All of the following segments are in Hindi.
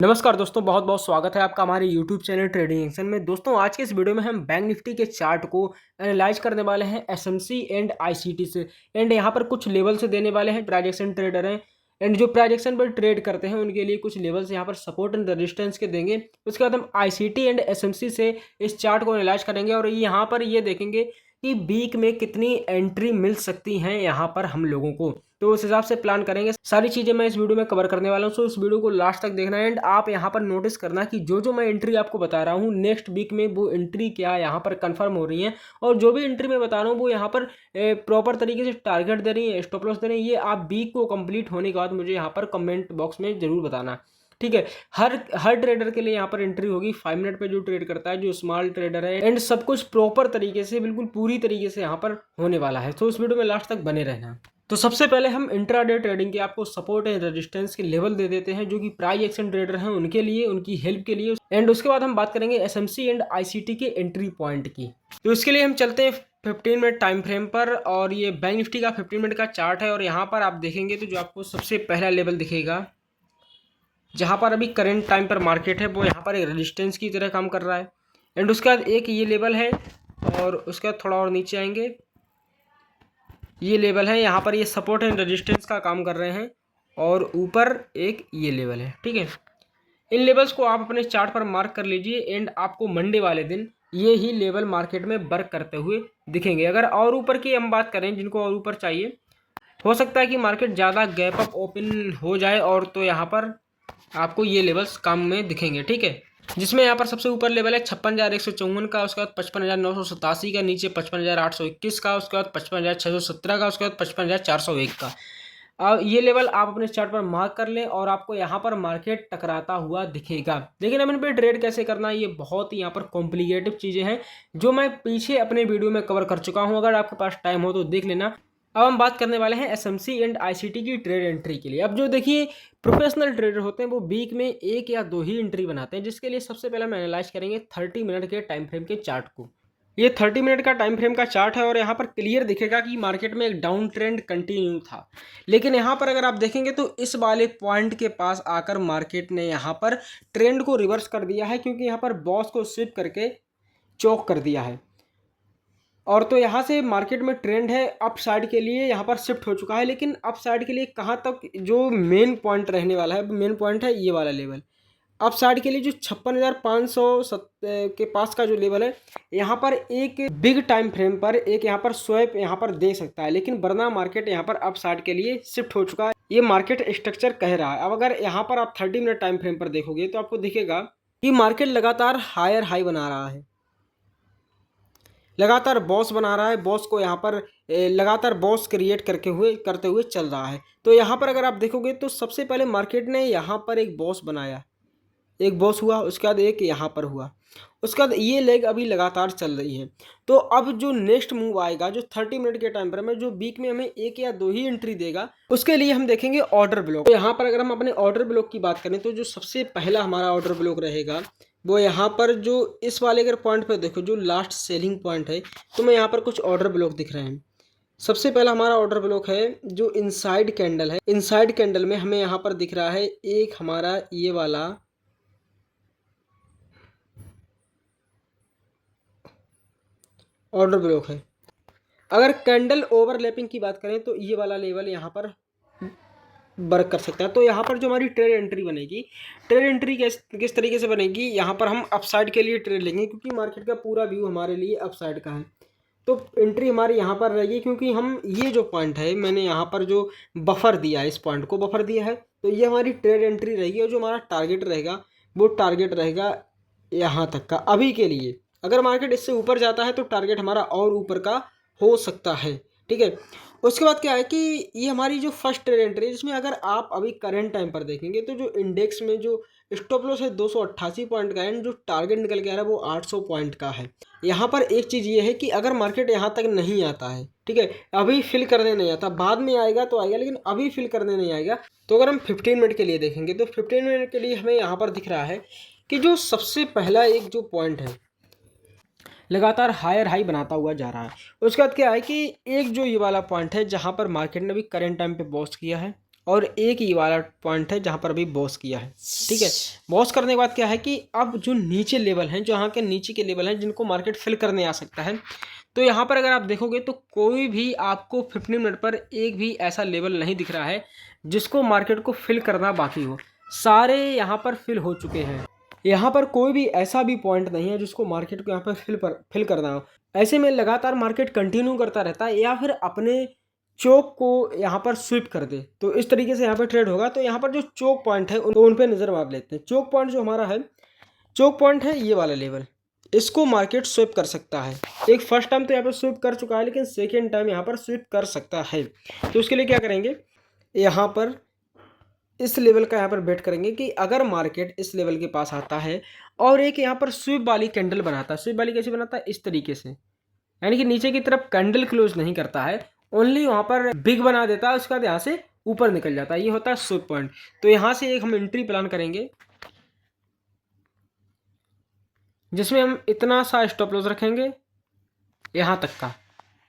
नमस्कार दोस्तों, बहुत बहुत स्वागत है आपका हमारे YouTube चैनल ट्रेडिंग एक्शन में। दोस्तों आज के इस वीडियो में हम बैंक निफ्टी के चार्ट को एनालाइज करने वाले हैं एसएमसी एंड आईसीटी से। एंड यहाँ पर कुछ लेवल से देने वाले हैं। प्राइजेक्शन ट्रेडर हैं एंड जो प्राइजेक्शन पर ट्रेड करते हैं उनके लिए कुछ लेवल्स यहाँ पर सपोर्ट एंड रेजिस्टेंस के देंगे। उसके बाद हम आईसीटी एंड एसएमसी से इस चार्ट को एनालाइज करेंगे और यहाँ पर ये देखेंगे कि वीक में कितनी एंट्री मिल सकती हैं यहाँ पर हम लोगों को, तो उस हिसाब से प्लान करेंगे। सारी चीजें मैं इस वीडियो में कवर करने वाला हूँ, सो इस वीडियो को लास्ट तक देखना। एंड आप यहाँ पर नोटिस करना कि जो मैं एंट्री आपको बता रहा हूँ नेक्स्ट वीक में वो एंट्री क्या यहाँ पर कंफर्म हो रही है, और जो भी एंट्री मैं बता रहा हूँ वो यहाँ पर प्रॉपर तरीके से टारगेट दे रही है, स्टॉप लॉस दे रही है। ये आप वीक को कंप्लीट होने के बाद मुझे यहाँ पर कमेंट बॉक्स में जरूर बताना, ठीक है। हर ट्रेडर के लिए यहाँ पर एंट्री होगी 5 मिनट पे जो ट्रेड करता है, जो स्मॉल ट्रेडर है। एंड सब कुछ प्रॉपर तरीके से, बिल्कुल पूरी तरीके से यहाँ पर होने वाला है, तो इस वीडियो में लास्ट तक बने रहना। तो सबसे पहले हम इंट्राडे ट्रेडिंग के आपको सपोर्ट एंड रेजिस्टेंस के लेवल दे देते हैं, जो कि प्राइस एक्शन ट्रेडर हैं उनके लिए, उनकी हेल्प के लिए। एंड उसके बाद हम बात करेंगे एसएमसी एंड आईसीटी के एंट्री पॉइंट की। तो इसके लिए हम चलते हैं 15 मिनट टाइम फ्रेम पर, और ये बैंक निफ्टी का 15 मिनट का चार्ट है। और यहाँ पर आप देखेंगे तो जो आपको सबसे पहला लेवल दिखेगा, जहाँ पर अभी करंट टाइम पर मार्केट है, वो यहाँ पर एक रेजिस्टेंस की तरह काम कर रहा है। एंड उसके बाद एक ये लेवल है, और उसके बाद थोड़ा और नीचे आएंगे, ये लेवल है, यहाँ पर ये सपोर्ट एंड रेजिस्टेंस का काम कर रहे हैं। और ऊपर एक ये लेवल है, ठीक है। इन लेवल्स को आप अपने चार्ट पर मार्क कर लीजिए। एंड आपको मंडे वाले दिन ये ही लेवल मार्केट में वर्क करते हुए दिखेंगे। अगर और ऊपर की हम बात करें, जिनको और ऊपर चाहिए, हो सकता है कि मार्केट ज़्यादा गैप अप ओपन हो जाए, और तो यहाँ पर आपको ये लेवल्स काम में दिखेंगे, ठीक है। जिसमें यहाँ पर सबसे ऊपर लेवल है 56,154 का, उसके बाद 55,987 का, नीचे 55,821 का, उसके बाद 55,617 का, उसके बाद 55,401 का। अब ये लेवल आप अपने चार्ट पर मार्क कर लें, और आपको यहाँ पर मार्केट टकराता हुआ दिखेगा। लेकिन अब इन पर ट्रेड कैसे करना है, ये बहुत ही यहाँ पर कॉम्प्लिकेटिव चीज़ें हैं जो मैं पीछे अपने वीडियो में कवर कर चुका हूँ। अगर आपके पास टाइम हो तो देख लेना। अब हम बात करने वाले हैं एसएमसी एंड आईसीटी की ट्रेड एंट्री के लिए। अब जो देखिए प्रोफेशनल ट्रेडर होते हैं वो वीक में 1 या 2 ही एंट्री बनाते हैं, जिसके लिए सबसे पहले हम एनालाइज करेंगे 30 मिनट के टाइम फ्रेम के चार्ट को। ये 30 मिनट का टाइम फ्रेम का चार्ट है, और यहाँ पर क्लियर दिखेगा कि मार्केट में एक डाउन ट्रेंड कंटिन्यू था। लेकिन यहाँ पर अगर आप देखेंगे तो इस वाले पॉइंट के पास आकर मार्केट ने यहाँ पर ट्रेंड को रिवर्स कर दिया है, क्योंकि यहाँ पर बॉस को स्विप करके चौक कर दिया है। और तो यहाँ से मार्केट में ट्रेंड है अप साइड के लिए, यहाँ पर शिफ्ट हो चुका है। लेकिन अप साइड के लिए कहाँ तक जो मेन पॉइंट रहने वाला है, मेन पॉइंट है ये वाला लेवल। अप साइड के लिए जो 56,500 के पास का जो लेवल है, यहाँ पर एक बिग टाइम फ्रेम पर एक यहाँ पर स्वैप यहाँ पर दे सकता है। लेकिन वरना मार्केट यहाँ पर अप साइड के लिए शिफ्ट हो चुका है, ये मार्केट स्ट्रक्चर कह रहा है। अब अगर यहाँ पर आप 30 मिनट टाइम फ्रेम पर देखोगे तो आपको दिखेगा कि मार्केट लगातार हायर हाई बना रहा है, लगातार बॉस बना रहा है, बॉस को यहाँ पर लगातार बॉस क्रिएट करते हुए चल रहा है। तो यहाँ पर अगर आप देखोगे तो सबसे पहले मार्केट ने यहाँ पर एक बॉस बनाया, एक बॉस हुआ, उसके बाद एक यहाँ पर हुआ, उसके बाद ये लेग अभी लगातार चल रही है। तो अब जो नेक्स्ट मूव आएगा, जो 30 मिनट के टाइम पर में, जो वीक में हमें 1 या 2 ही एंट्री देगा, उसके लिए हम देखेंगे ऑर्डर ब्लॉक। तो यहाँ पर अगर हम अपने ऑर्डर ब्लॉक की बात करें तो जो सबसे पहला हमारा ऑर्डर ब्लॉक रहेगा वो यहाँ पर, जो इस वाले अगर पॉइंट पर देखो, जो लास्ट सेलिंग पॉइंट है, तो मैं यहाँ पर कुछ ऑर्डर ब्लॉक दिख रहे हैं। सबसे पहला हमारा ऑर्डर ब्लॉक है जो इनसाइड कैंडल है। इनसाइड कैंडल में हमें यहाँ पर दिख रहा है एक हमारा ये वाला ऑर्डर ब्लॉक है। अगर कैंडल ओवरलैपिंग की बात करें तो ये वाला लेवल यहाँ पर वर्क कर सकता है। तो यहाँ पर जो हमारी ट्रेड एंट्री बनेगी, ट्रेड एंट्री किस तरीके से बनेगी, यहाँ पर हम अपसाइड के लिए ट्रेड लेंगे, क्योंकि मार्केट का पूरा व्यू हमारे लिए अपसाइड का है। तो एंट्री हमारी यहाँ पर रहेगी, क्योंकि हम ये जो पॉइंट है, मैंने यहाँ पर जो बफर दिया है, इस पॉइंट को बफर दिया है, तो ये हमारी ट्रेड एंट्री रहेगी। और जो हमारा टारगेट रहेगा वो टारगेट रहेगा यहाँ तक का अभी के लिए। अगर मार्केट इससे ऊपर जाता है तो टारगेट हमारा और ऊपर का हो सकता है, ठीक है। उसके बाद क्या है कि ये हमारी जो फर्स्ट ट्रेड एंट्री है, जिसमें अगर आप अभी करंट टाइम पर देखेंगे तो जो इंडेक्स में जो स्टॉप लॉस है 288 पॉइंट का है, जो टारगेट निकल के आ रहा है वो 800 पॉइंट का है। यहाँ पर एक चीज़ ये है कि अगर मार्केट यहाँ तक नहीं आता है, ठीक है, अभी फिल करने नहीं आता, बाद में आएगा तो आएगा, लेकिन अभी फिल करने नहीं आएगा। तो अगर हम 15 मिनट के लिए देखेंगे तो 15 मिनट के लिए हमें यहाँ पर दिख रहा है कि जो सबसे पहला एक जो पॉइंट है लगातार हायर हाई बनाता हुआ जा रहा है। उसके बाद क्या है कि एक जो ये वाला पॉइंट है जहाँ पर मार्केट ने भी करंट टाइम पे बॉस्ट किया है, और एक ये वाला पॉइंट है जहाँ पर अभी बॉस किया है। ठीक है, बॉस करने के बाद क्या है कि अब जो नीचे लेवल हैं, जो यहाँ के नीचे के लेवल हैं जिनको मार्केट फिल करने आ सकता है, तो यहाँ पर अगर आप देखोगे तो कोई भी आपको 15 मिनट पर एक भी ऐसा लेवल नहीं दिख रहा है जिसको मार्केट को फिल करना बाकी हो। सारे यहाँ पर फिल हो चुके हैं। यहाँ पर कोई भी ऐसा भी पॉइंट नहीं है जिसको मार्केट को यहाँ पर फिल करना हो। ऐसे में लगातार मार्केट कंटिन्यू करता रहता है या फिर अपने चोक को यहाँ पर स्विप कर दे, तो इस तरीके से यहाँ पर ट्रेड होगा। तो यहाँ पर जो चोक पॉइंट है उन पे नज़र मार लेते हैं। चोक पॉइंट जो हमारा है, चोक पॉइंट है ये वाला लेवल, इसको मार्केट स्विप कर सकता है। एक फर्स्ट टाइम तो यहाँ पर स्विप कर चुका है, लेकिन सेकेंड टाइम यहाँ पर स्विप कर सकता है। तो उसके लिए क्या करेंगे, यहाँ पर इस लेवल का यहाँ पर वेट करेंगे कि अगर मार्केट इस लेवल के पास आता है और एक यहाँ पर स्विप वाली कैंडल बनाता है। स्विप वाली कैसे बनाता है, इस तरीके से, यानी कि नीचे की तरफ कैंडल क्लोज नहीं करता है, ओनली वहाँ पर बिग बना देता है, उसके बाद यहाँ से ऊपर निकल जाता है। ये होता है स्विप पॉइंट। तो यहाँ से एक हम एंट्री प्लान करेंगे जिसमें हम इतना सा स्टॉप लॉस रखेंगे यहाँ तक का।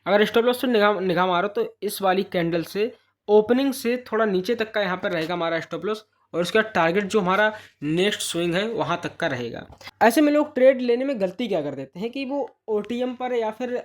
अगर स्टॉप लॉस से निगाह मारो तो इस वाली कैंडल से ओपनिंग से थोड़ा नीचे तक का यहाँ पर रहेगा हमारा स्टॉप लॉस, और उसका टारगेट जो हमारा नेक्स्ट स्विंग है वहाँ तक का रहेगा। ऐसे में लोग ट्रेड लेने में गलती क्या कर देते हैं कि वो ओटीएम पर या फिर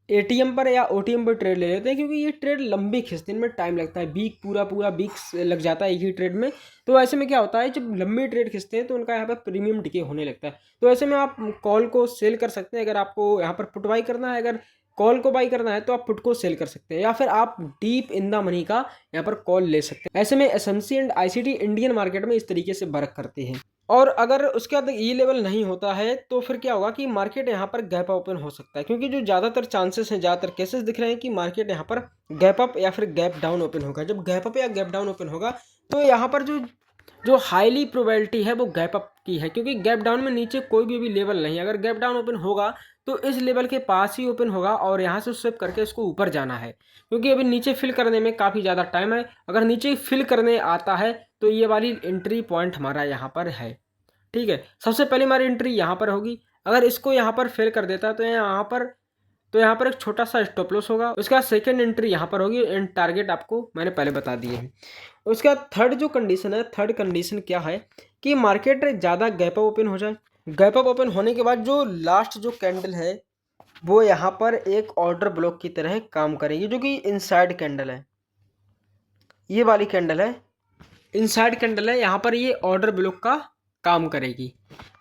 एटीएम पर या ओटीएम पर ट्रेड ले लेते हैं, क्योंकि ये ट्रेड लंबी खींचते हैं, इनमें टाइम लगता है, पूरा वीक लग जाता है एक ही ट्रेड में। तो ऐसे में क्या होता है, जब लंबी ट्रेड खींचते हैं तो उनका यहाँ पर प्रीमियम डिके होने लगता है। तो ऐसे में आप कॉल को सेल कर सकते हैं। अगर आपको यहाँ पर पुट बाई करना है, अगर कॉल को बाई करना है तो आप पुट को सेल कर सकते हैं, या फिर आप डीप इन द मनी का यहाँ पर कॉल ले सकते हैं। ऐसे में SMC and ICT Indian market में इस तरीके से वर्क करते हैं। और अगर उसके बाद ये लेवल नहीं होता है तो फिर क्या होगा कि मार्केट यहाँ पर गैप ओपन हो सकता है, क्योंकि जो ज़्यादातर चांसेस हैं, ज़्यादातर केसेस दिख रहे हैं कि मार्केट यहाँ पर गैप अप या फिर गैप डाउन ओपन होगा। जब गैप अप या गैप डाउन ओपन होगा तो यहाँ पर जो हाईली प्रोबेबिलिटी है वो गैप अप की है, क्योंकि गैप डाउन में नीचे कोई भी लेवल नहीं है। अगर गैप डाउन ओपन होगा तो इस लेवल के पास ही ओपन होगा और यहाँ से स्विप करके इसको ऊपर जाना है, क्योंकि अभी नीचे फिल करने में काफ़ी ज़्यादा टाइम है। अगर नीचे फिल करने आता है तो ये वाली एंट्री पॉइंट हमारा यहाँ पर है। ठीक है, सबसे पहले हमारी एंट्री यहाँ पर होगी। अगर इसको यहाँ पर फेल कर देता है तो यहाँ पर एक छोटा सा स्टॉप लॉस होगा। उसके बाद सेकेंड एंट्री यहाँ पर होगी, एंड टारगेट आपको मैंने पहले बता दिए हैं। उसके बाद थर्ड जो कंडीशन है, थर्ड कंडीशन क्या है कि मार्केट ज़्यादा गैप अप ओपन हो जाए। गैप अप ओपन होने के बाद जो लास्ट जो कैंडल है वो यहाँ पर एक ऑर्डर ब्लॉक की तरह काम करेगी, जो कि इनसाइड कैंडल है, ये वाली कैंडल है, इनसाइड कैंडल है, यहाँ पर ये ऑर्डर ब्लॉक का काम करेगी।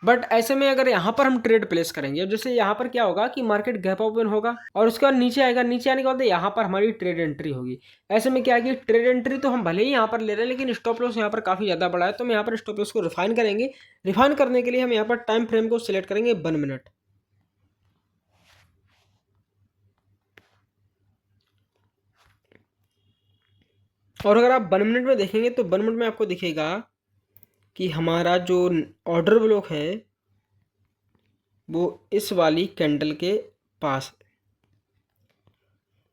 बट ऐसे में अगर यहाँ पर हम ट्रेड प्लेस करेंगे, जैसे यहाँ पर क्या होगा कि मार्केट गैप ओपन होगा और उसके बाद नीचे आएगा, नीचे आने के बाद यहाँ पर हमारी ट्रेड एंट्री होगी। ऐसे में क्या है कि ट्रेड एंट्री तो हम भले ही यहाँ पर ले रहे हैं, लेकिन स्टॉप लॉस यहाँ पर काफ़ी ज़्यादा बड़ा है, तो हम यहाँ पर स्टॉप लॉस को रिफाइन करेंगे। रिफाइन करने के लिए हम यहाँ पर टाइम फ्रेम को सिलेक्ट करेंगे 1 मिनट। और अगर आप 1 मिनट में देखेंगे तो 1 मिनट में आपको दिखेगा कि हमारा जो ऑर्डर ब्लॉक है वो इस वाली कैंडल के पास,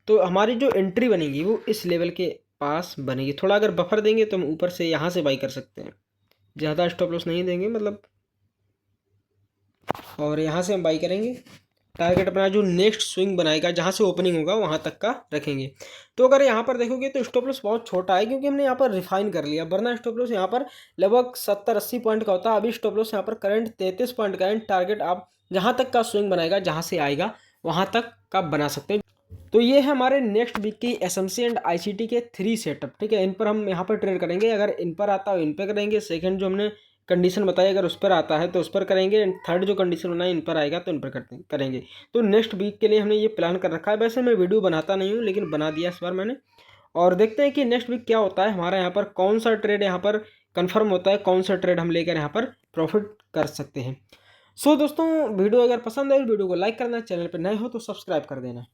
तो हमारी जो एंट्री बनेगी वो इस लेवल के पास बनेगी। थोड़ा अगर बफर देंगे तो हम ऊपर से यहाँ से बाई कर सकते हैं, ज़्यादा स्टॉप लॉस नहीं देंगे मतलब, और यहाँ से हम बाई करेंगे। टारगेट अपना जो नेक्स्ट स्विंग बनाएगा, जहाँ से ओपनिंग होगा वहाँ तक का रखेंगे। तो अगर यहाँ पर देखोगे तो स्टॉप लॉस बहुत छोटा है, क्योंकि हमने यहाँ पर रिफाइन कर लिया, वरना स्टॉप लॉस यहाँ पर लगभग 70-80 पॉइंट का होता है। अभी स्टॉप लॉस यहाँ पर करंट 33 पॉइंट का है। टारगेट आप जहाँ तक का स्विंग बनाएगा, जहाँ से आएगा वहाँ तक का बना सकते हैं। तो ये है हमारे नेक्स्ट वीक की एसएमसी एंड आईसीटी के 3 सेटअप। ठीक है, इन पर हम यहाँ पर ट्रेड करेंगे। अगर इन पर आता है इन पर करेंगे, सेकंड जो हमने कंडीशन बताई अगर उस पर आता है तो उस पर करेंगे, एंड थर्ड जो कंडीशन बनाई इन पर आएगा तो इन पर करेंगे। तो नेक्स्ट वीक के लिए हमने ये प्लान कर रखा है। वैसे मैं वीडियो बनाता नहीं हूँ, लेकिन बना दिया इस बार मैंने, और देखते हैं कि नेक्स्ट वीक क्या होता है हमारा, यहाँ पर कौन सा ट्रेड यहाँ पर कन्फर्म होता है, कौन सा ट्रेड हम लेकर यहाँ पर प्रॉफिट कर सकते हैं। सो दोस्तों, वीडियो अगर पसंद है वीडियो को लाइक करना, चैनल पर नए हो तो सब्सक्राइब कर देना।